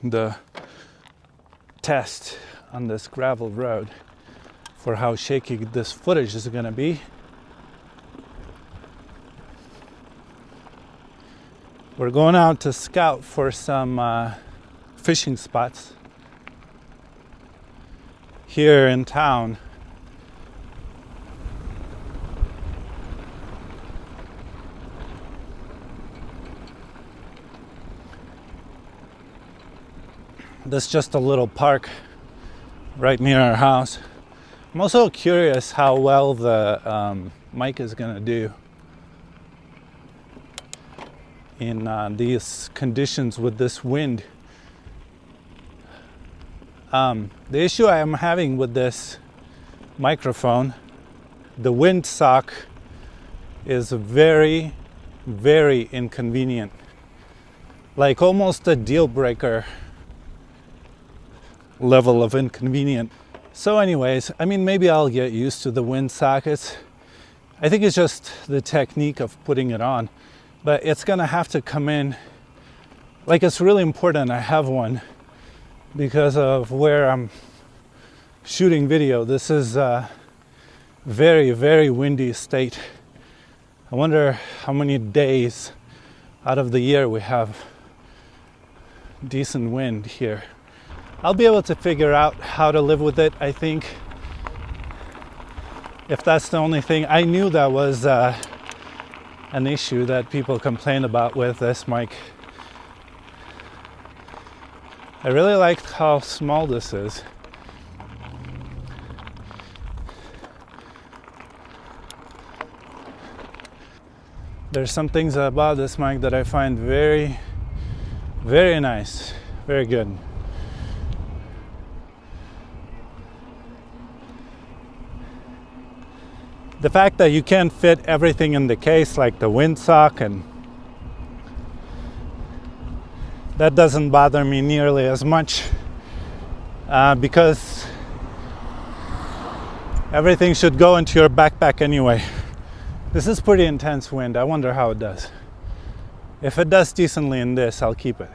the test on this gravel road for how shaky this footage is gonna be. We're going out to scout for some fishing spots here in town. This is just a little park right near our house. I'm also curious how well the mic is gonna do in these conditions with this wind. The issue I am having with this microphone, the windsock is very, very inconvenient. Like almost a deal breaker level of inconvenient. So anyways, I mean, maybe I'll get used to the wind sockets. I think it's just the technique of putting it on, but it's gonna have to come in. Like, it's really important I have one because of where I'm shooting video. This is a very, very windy state. I wonder how many days out of the year we have decent wind here. I'll be able to figure out how to live with it, I think. If that's the only thing. I knew that was an issue that people complain about with this mic. I really like how small this is. There's some things about this mic that I find very, very nice, very good. The fact that you can't fit everything in the case, like the windsock, and that doesn't bother me nearly as much because everything should go into your backpack anyway. This is pretty intense wind. I wonder how it does. If it does decently in this, I'll keep it.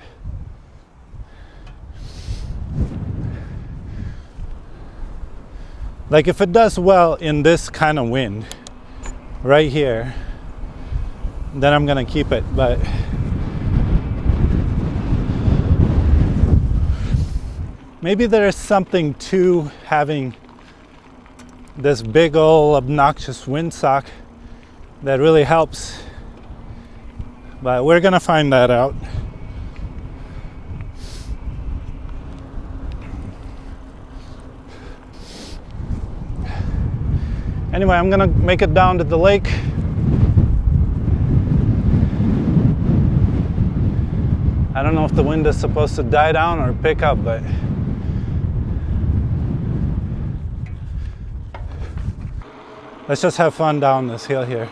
Like, if it does well in this kind of wind right here, then I'm gonna keep it. But maybe there's something to having this big old obnoxious windsock that really helps. But we're gonna find that out. Anyway, I'm gonna make it down to the lake. I don't know if the wind is supposed to die down or pick up, but let's just have fun down this hill here.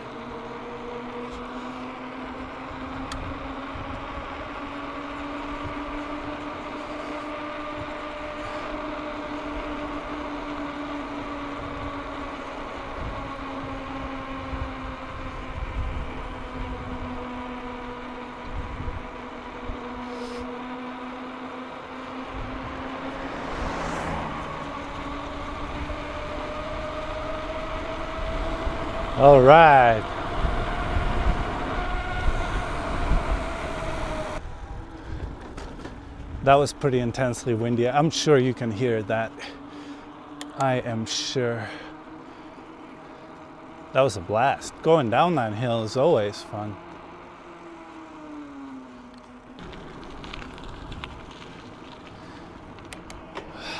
All right. That was pretty intensely windy. I'm sure you can hear that. I am sure. That was a blast. Going down that hill is always fun.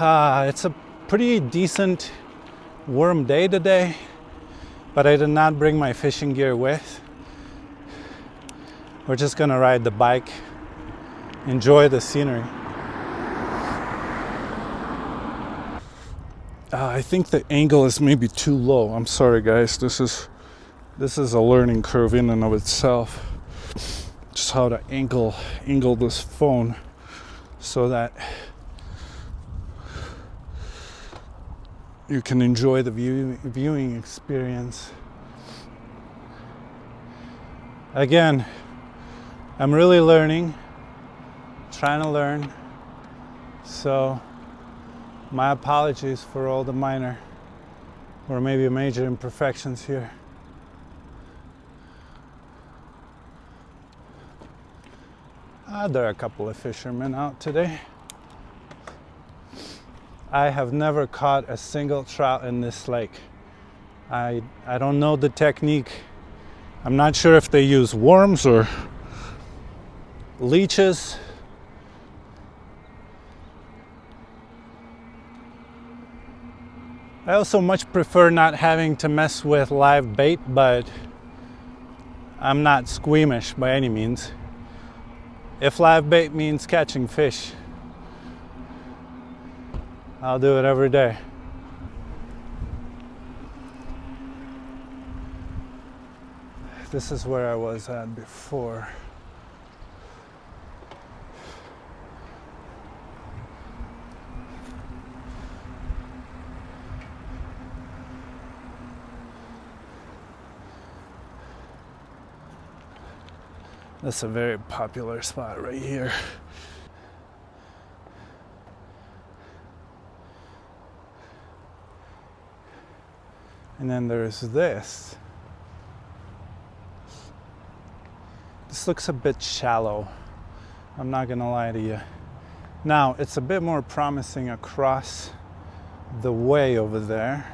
It's a pretty decent warm day today, but I did not bring my fishing gear with. We're just gonna ride the bike, enjoy the scenery. I think the angle is maybe too low. I'm sorry guys, this is a learning curve in and of itself. Just how to angle this phone so that you can enjoy the viewing experience. Again, I'm really learning, trying to learn. So my apologies for all the minor or maybe major imperfections here. There are a couple of fishermen out today. I have never caught a single trout in this lake. I don't know the technique. I'm not sure if they use worms or leeches. I also much prefer not having to mess with live bait, but I'm not squeamish by any means. If live bait means catching fish, I'll do it every day. This is where I was at before. That's a very popular spot right here. And then there's this. This looks a bit shallow. I'm not gonna lie to you. Now, it's a bit more promising across the way over there.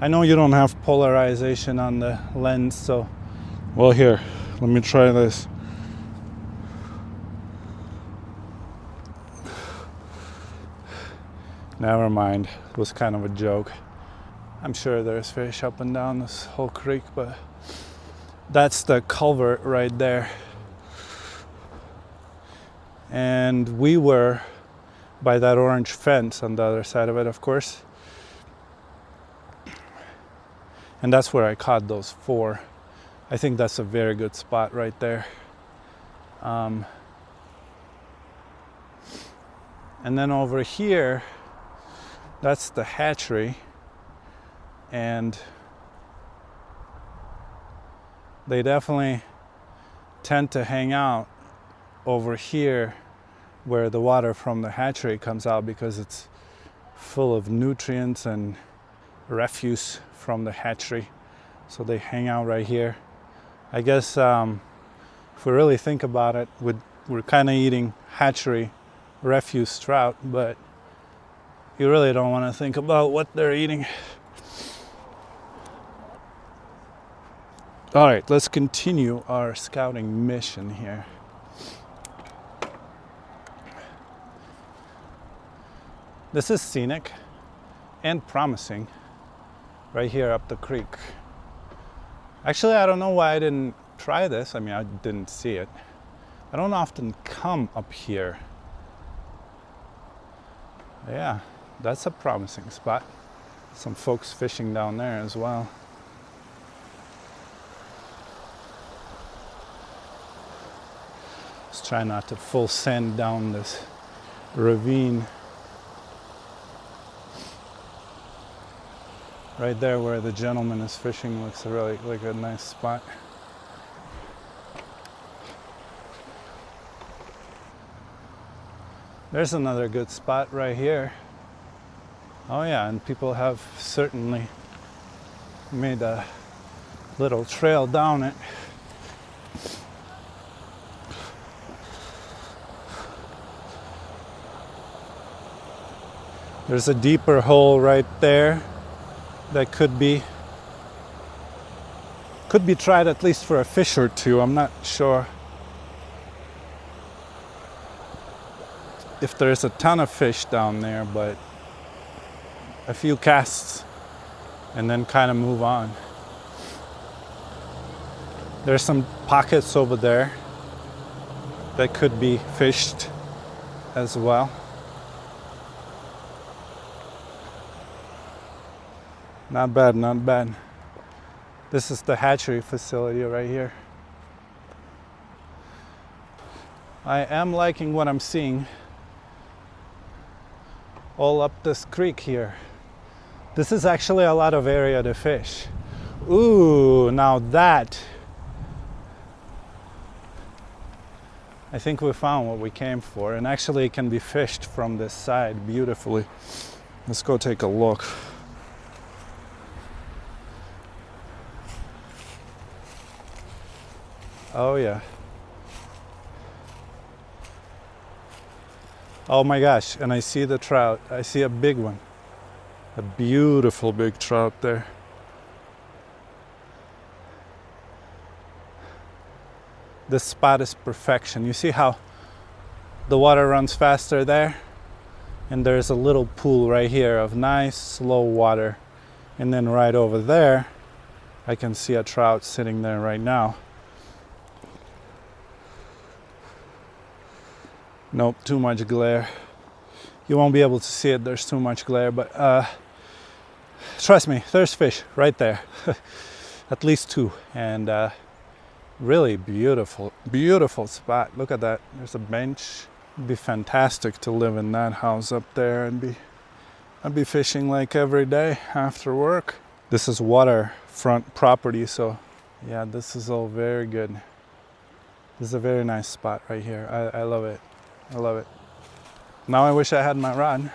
I know you don't have polarization on the lens, so... Well, here, let me try this. Never mind, it was kind of a joke. I'm sure there's fish up and down this whole creek, but that's the culvert right there. And we were by that orange fence on the other side of it, of course. And that's where I caught those 4. I think that's a very good spot right there. And then over here, that's the hatchery. And they definitely tend to hang out over here where the water from the hatchery comes out, because it's full of nutrients and refuse from the hatchery. So they hang out right here. I guess if we really think about it, we're kind of eating hatchery refuse trout, but you really don't want to think about what they're eating. All right, let's continue our scouting mission here. This is scenic and promising right here up the creek. Actually, I don't know why I didn't try this. I mean, I didn't see it. I don't often come up here. Yeah, that's a promising spot. Some folks fishing down there as well. Let's try not to full send down this ravine. Right there where the gentleman is fishing looks really like a nice spot. There's another good spot right here. Oh yeah, and people have certainly made a little trail down it. There's a deeper hole right there that could be tried at least for a fish or two. I'm not sure if there's a ton of fish down there, but a few casts and then kind of move on. There's some pockets over there that could be fished as well. Not bad, not bad. This is the hatchery facility right here. I am liking what I'm seeing all up this creek here. This is actually a lot of area to fish. Ooh, now that I think we found what we came for, and actually it can be fished from this side beautifully. Let's go take a look. Oh yeah. Oh my gosh, and I see the trout. I see a big one. A beautiful big trout there. This spot is perfection. You see how the water runs faster there? And there's a little pool right here of nice slow water. And then right over there, I can see a trout sitting there right now. Nope, too much glare. You won't be able to see it, there's too much glare, but trust me, there's fish right there. At least two, and really beautiful, beautiful spot. Look at that, there's a bench. It'd be fantastic to live in that house up there and I'd be fishing like every day after work. This is waterfront property, so yeah, this is all very good. This is a very nice spot right here. I love it. I love it. Now I wish I had my rod.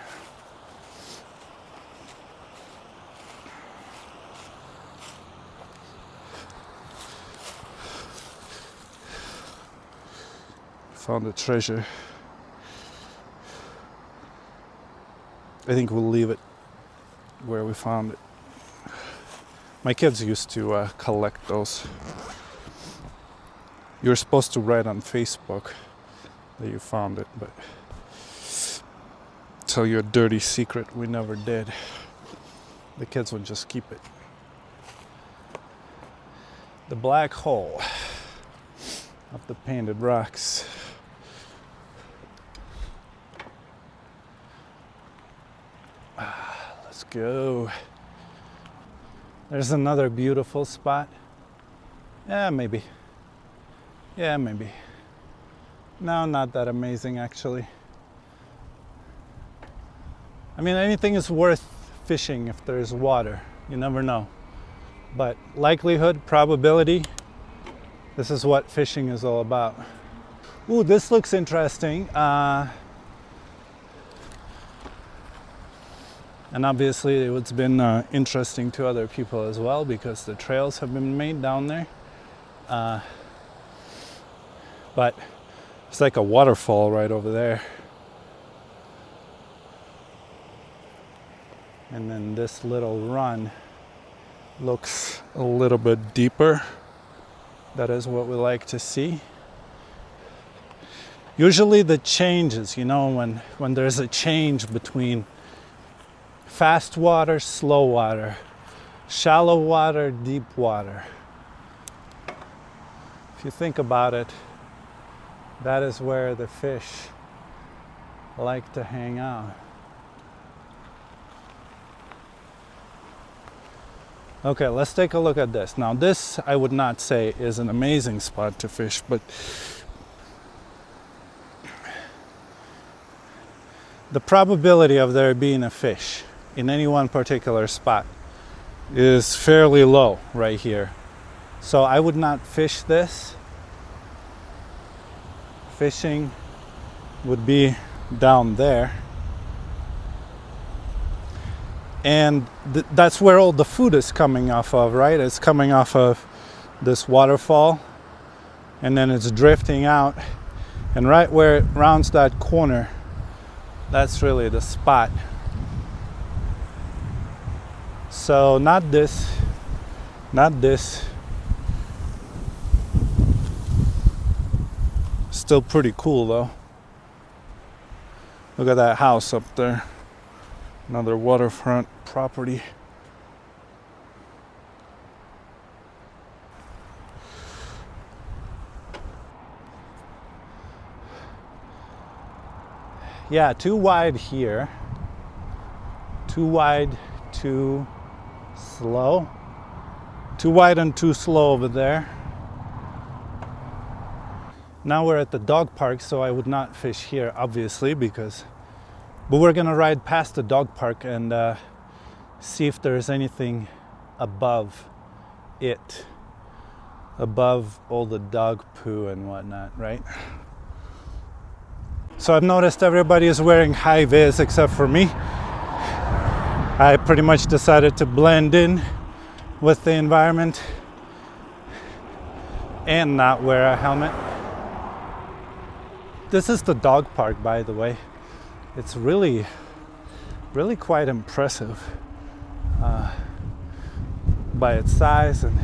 Found a treasure. I think we'll leave it where we found it. My kids used to collect those. You're supposed to write on Facebook that you found it, but tell you a dirty secret, we never did. The kids would just keep it. The black hole of the painted rocks. Let's go. There's another beautiful spot. Yeah, maybe. Yeah, maybe. No, not that amazing actually. I mean, anything is worth fishing if there's water. You never know. But likelihood, probability, this is what fishing is all about. Ooh, this looks interesting. And obviously it's been interesting to other people as well because the trails have been made down there. But it's like a waterfall right over there. And then this little run looks a little bit deeper. That is what we like to see. Usually the changes, you know, when there's a change between fast water, slow water, shallow water, deep water. If you think about it, that is where the fish like to hang out. Okay, let's take a look at this. Now this, I would not say is an amazing spot to fish, but the probability of there being a fish in any one particular spot is fairly low right here. So I would not fish this. Fishing would be down there. And that's where all the food is coming off of, right? It's coming off of this waterfall and then it's drifting out. And right where it rounds that corner, that's really the spot. So not this, not this. Still pretty cool though. Look at that house up there. Another waterfront property. Yeah, too wide here. Too wide, too slow. Too wide and too slow over there. Now we're at the dog park, so I would not fish here, obviously, but we're gonna ride past the dog park and see if there's anything above it, above all the dog poo and whatnot, right? So I've noticed everybody is wearing high vis except for me. I pretty much decided to blend in with the environment and not wear a helmet. This is the dog park, by the way. It's really quite impressive by its size and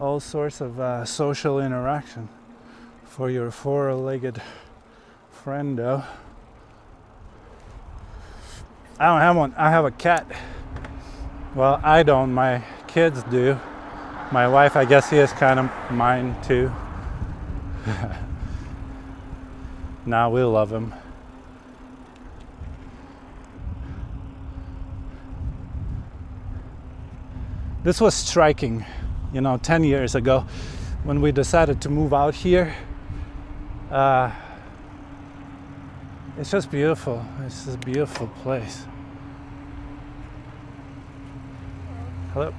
all sorts of social interaction for your four-legged friendo. I don't have one. I have a cat. Well, I don't. My kids do. My wife, I guess he is kind of mine too. Now we love him. This was striking, 10 years ago when we decided to move out here. It's just beautiful. It's just a beautiful place. Hello.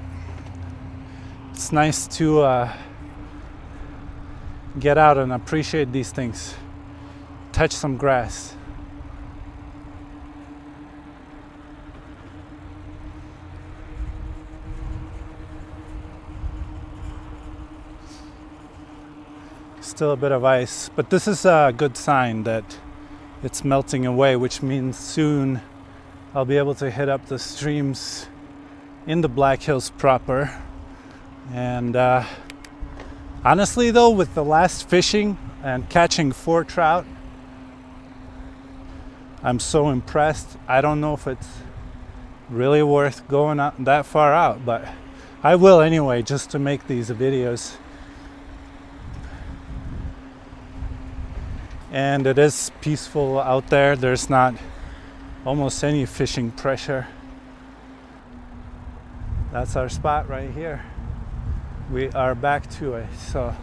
It's nice to get out and appreciate these things. Touch some grass. Still a bit of ice, but this is a good sign that it's melting away, which means soon I'll be able to hit up the streams in the Black Hills proper. And honestly though, with the last fishing and catching 4 trout, I'm so impressed. I don't know if it's really worth going out that far out, but I will anyway, just to make these videos. And it is peaceful out there. There's not almost any fishing pressure. That's our spot right here. We are back to it. So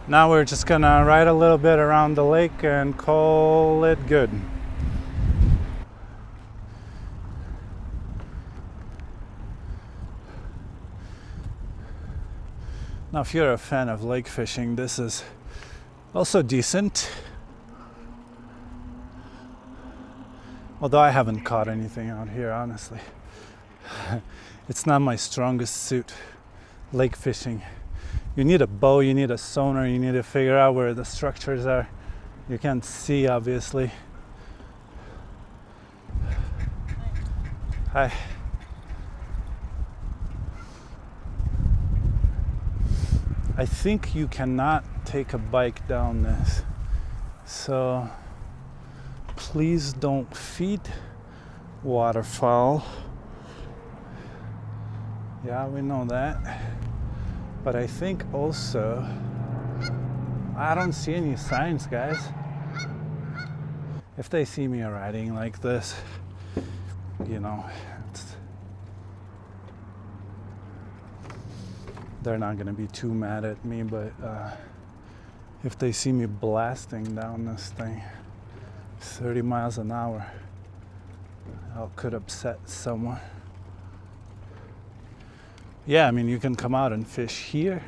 now we're just gonna ride a little bit around the lake and call it good. Now if you're a fan of lake fishing, this is also decent. Although I haven't caught anything out here, honestly. It's not my strongest suit, lake fishing. You need a bow, you need a sonar, you need to figure out where the structures are. You can't see, obviously. Hi. I think you cannot take a bike down this. So please don't feed waterfowl. Yeah, we know that. But I think also, I don't see any signs, guys. If they see me riding like this, they're not gonna be too mad at me, but if they see me blasting down this thing 30 miles an hour, that could upset someone. Yeah, I mean, you can come out and fish here.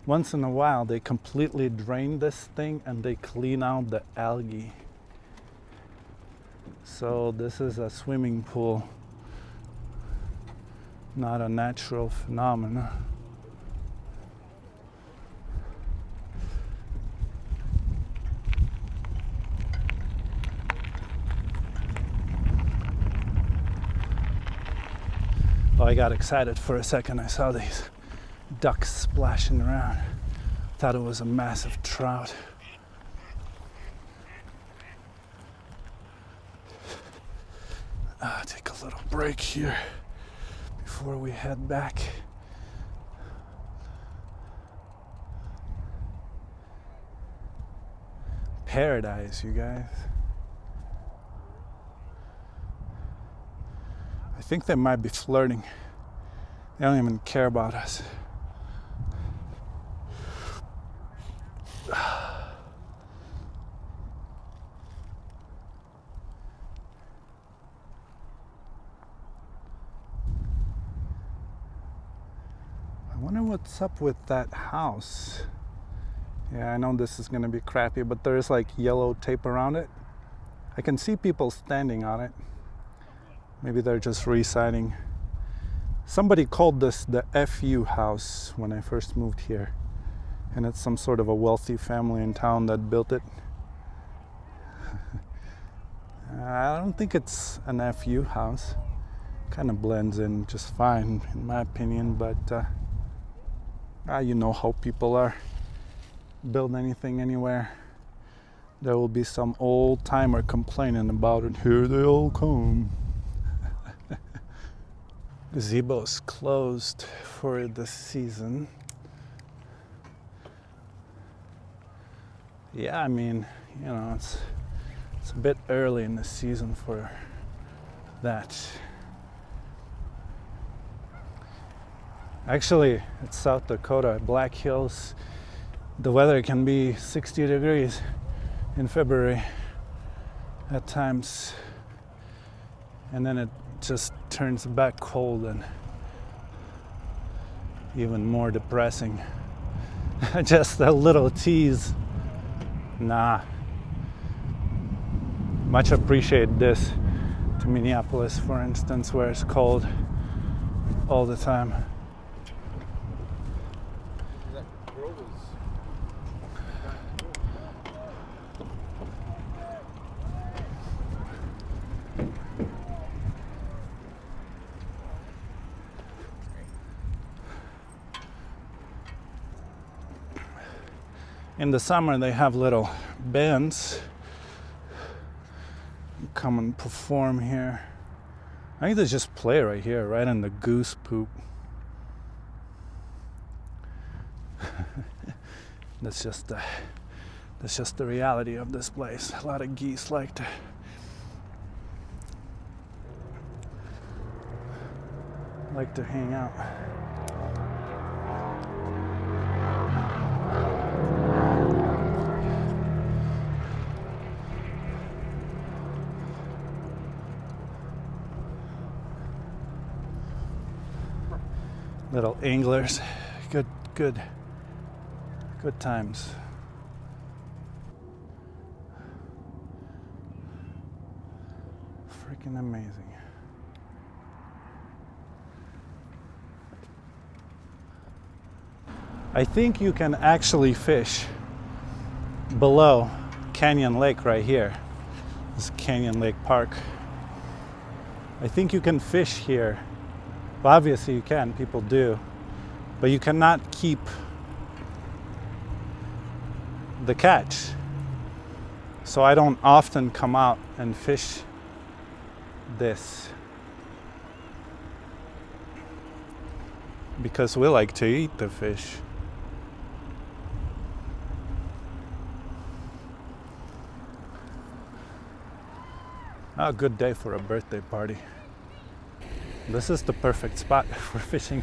Once in a while, they completely drain this thing and they clean out the algae. So this is a swimming pool, not a natural phenomenon. Oh, I got excited for a second. I saw these ducks splashing around. Thought it was a massive trout. Take a little break here before we head back. Paradise, you guys. I think they might be flirting. They don't even care about us. wonder what's up with that house. Yeah, I know this is gonna be crappy, but there's like yellow tape around it. I can see people standing on it. Maybe they're just re-siding. Somebody called this the FU house when I first moved here. And it's some sort of a wealthy family in town that built it. I don't think it's an FU house. Kind of blends in just fine in my opinion, but you know how people are. Build anything anywhere, there will be some old timer complaining about it. Here they all come. Gazebo's closed for the season. Yeah, I mean, you know, it's a bit early in the season for that. Actually, it's South Dakota, Black Hills. The weather can be 60 degrees in February at times, and then it just turns back cold and even more depressing. Just a little tease. Nah. Much appreciate this to Minneapolis, for instance, where it's cold all the time. In the summer, they have little bands come and perform here. I think they just play right here, right in the goose poop. That's just the reality of this place. A lot of geese like to hang out. Little anglers, good times. Freaking amazing. I think you can actually fish below Canyon Lake right here. This is Canyon Lake Park. I think you can fish here. Well, obviously you can, people do, but you cannot keep the catch. So I don't often come out and fish this because we like to eat the fish. A good day for a birthday party. This is the perfect spot for fishing.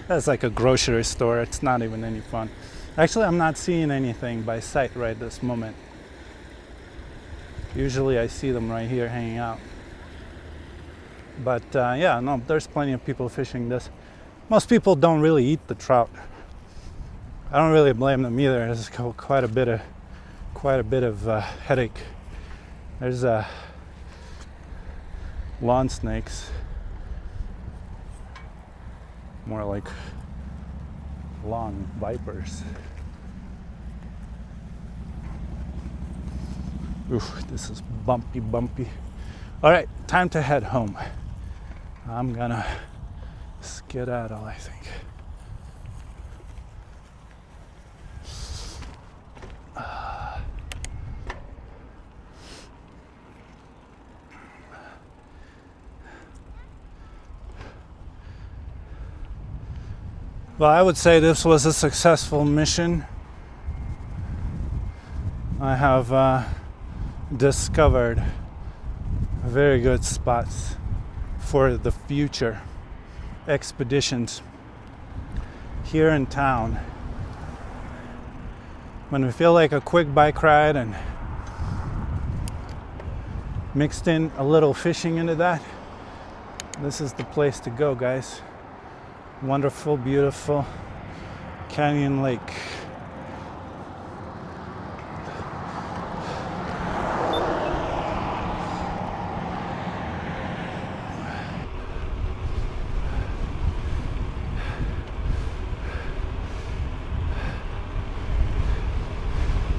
That's like a grocery store. It's not even any fun. Actually, I'm not seeing anything by sight right this moment. Usually I see them right here hanging out. But yeah, no, there's plenty of people fishing this. Most people don't really eat the trout. I don't really blame them either. It's quite a bit of headache. There's lawn snakes. More like lawn vipers. Oof, this is bumpy. All right, time to head home. I'm gonna skedaddle, I think. Well, I would say this was a successful mission. I have discovered very good spots for the future expeditions here in town. When we feel like a quick bike ride and mixed in a little fishing into that, this is the place to go, guys. Wonderful, beautiful canyon lake.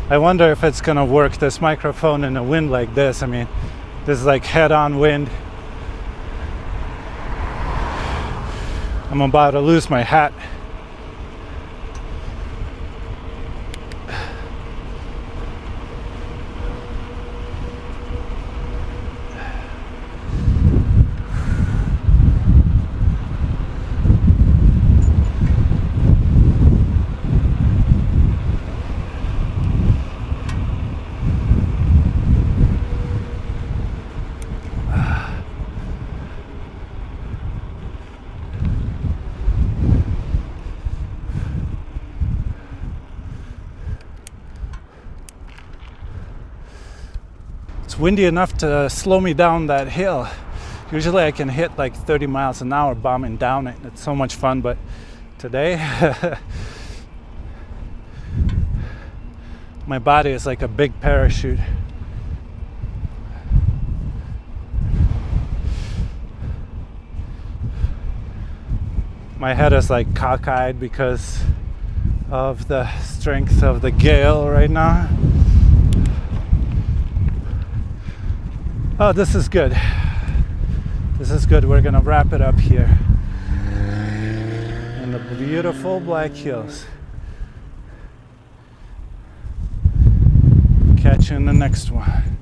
I wonder if it's gonna work, this microphone in a wind like this. I mean, this is like head-on wind. I'm about to lose my hat. It's windy enough to slow me down that hill. Usually I can hit like 30 miles an hour bombing down it. It's so much fun, but today my body is like a big parachute. My head is like cockeyed because of the strength of the gale right now. Oh, this is good. This is good. We're gonna wrap it up here in the beautiful Black Hills. Catch you in the next one.